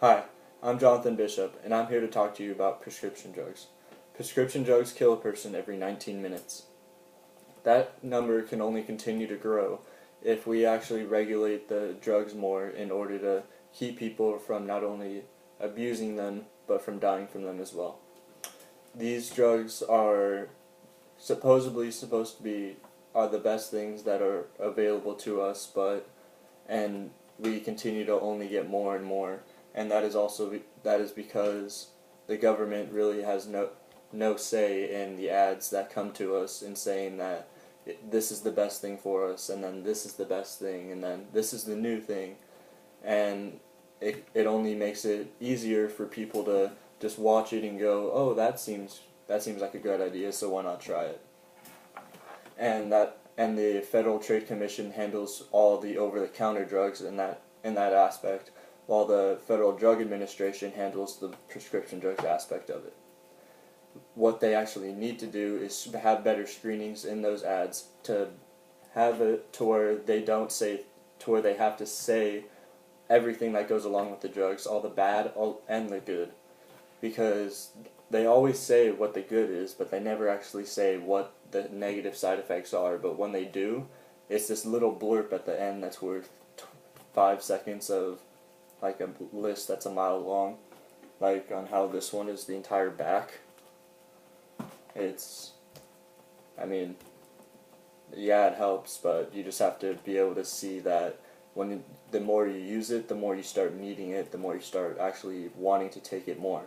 Hi, I'm Jonathan Bishop, and I'm here to talk to you about prescription drugs. Prescription drugs kill a person every 19 minutes. That number can only continue to grow if we actually regulate the drugs more in order to keep people from not only abusing them, but from dying from them as well. These drugs are supposedly supposed to be the best things that are available to us, and we continue to only get more and more. And that is because the government really has no say in the ads that come to us in saying that this is the best thing for us, and then this is the best thing, and then this is the new thing, and it only makes it easier for people to just watch it and go, oh, that seems like a good idea, so why not try it? And the Federal Trade Commission handles all the over-the-counter drugs in that aspect, while the Federal Drug Administration handles the prescription drugs aspect of it. What they actually need to do is have better screenings in those ads to have it to where they have to say everything that goes along with the drugs, all the bad and the good, because they always say what the good is, but they never actually say what the negative side effects are. But when they do, it's this little blurb at the end that's worth 5 seconds of like a list that's a mile long, like on how this one is the entire back. Yeah, it helps, but you just have to be able to see that the more you use it, the more you start needing it, the more you start actually wanting to take it more.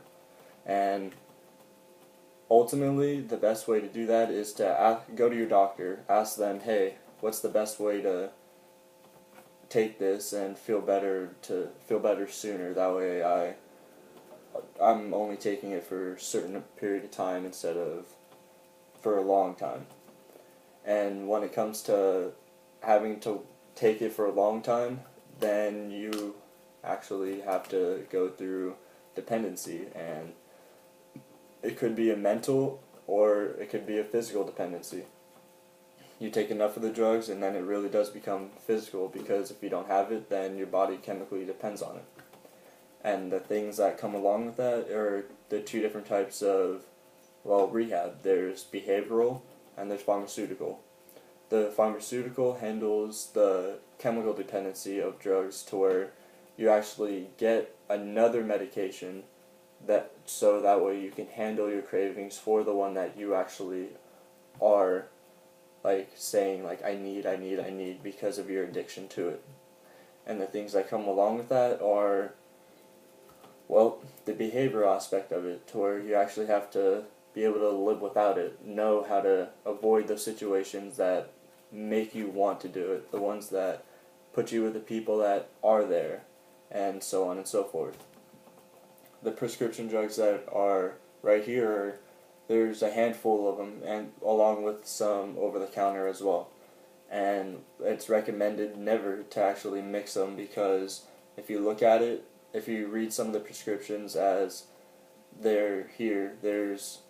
And ultimately, the best way to do that is to go to your doctor, ask them, hey, what's the best way to take this and feel better sooner? That way I'm only taking it for a certain period of time instead of for a long time. And when it comes to having to take it for a long time, then you actually have to go through dependency, and it could be a mental or it could be a physical dependency. You take enough of the drugs and then it really does become physical, because if you don't have it, then your body chemically depends on it. And the things that come along with that are the two different types of, rehab. There's behavioral and there's pharmaceutical. The pharmaceutical handles the chemical dependency of drugs to where you actually get another medication so that way you can handle your cravings for the one that you actually are saying I need because of your addiction to it. And the things that come along with that are, the behavioral aspect of it, to where you actually have to be able to live without it, know how to avoid those situations that make you want to do it, the ones that put you with the people that are there, and so on and so forth. The prescription drugs that are right here, there's a handful of them, and along with some over-the-counter as well. And it's recommended never to actually mix them, because if you look at it, if you read some of the prescriptions as they're here, there's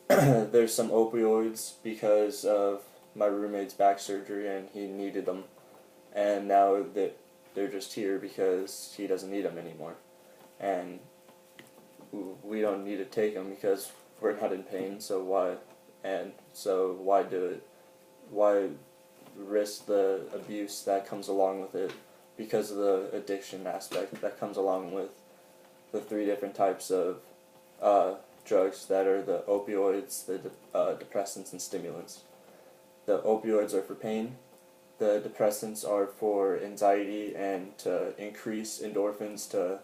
some opioids because of my roommate's back surgery and he needed them, and now they're just here because he doesn't need them anymore. And we don't need to take them because we're not in pain, so why do it? Why risk the abuse that comes along with it because of the addiction aspect that comes along with the 3 different types of drugs that are the opioids, the depressants, and stimulants. The opioids are for pain, the depressants are for anxiety and to increase endorphins to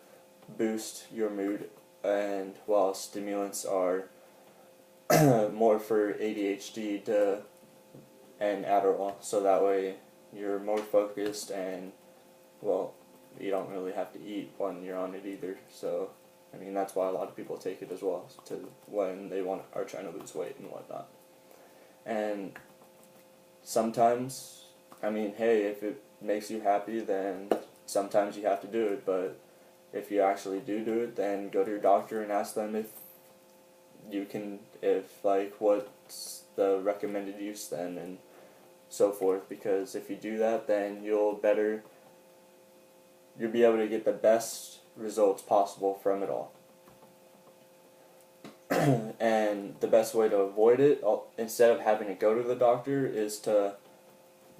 boost your mood, and while stimulants are more for ADHD and Adderall, so that way you're more focused and, you don't really have to eat when you're on it either. So, that's why a lot of people take it as well, when they are trying to lose weight and whatnot. And sometimes, hey, if it makes you happy, then sometimes you have to do it, but if you actually do it, then go to your doctor and ask them what's the recommended use then, and so forth, because if you do that, then you'll be able to get the best results possible from it all. And the best way to avoid it, instead of having to go to the doctor, is to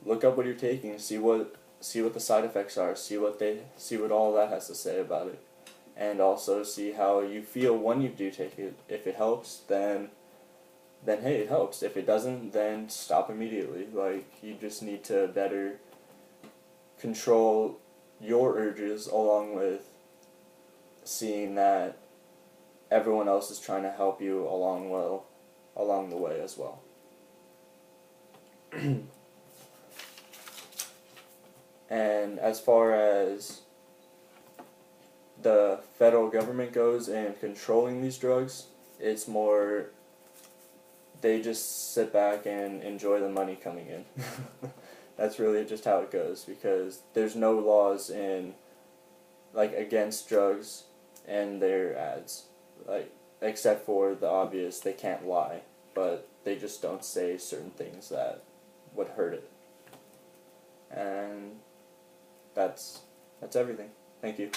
look up what you're taking, see what the side effects are, see what all that has to say about it, and also see how you feel when you do take it. If it helps, then hey, it helps. If it doesn't, then stop immediately. Like, you just need to better control your urges, along with seeing that everyone else is trying to help you along the way as well. And as far as the federal government goes in controlling these drugs, it's more they just sit back and enjoy the money coming in. That's really just how it goes, because there's no laws against drugs and their ads. Except for the obvious, they can't lie, but they just don't say certain things that would hurt it. And that's everything. Thank you.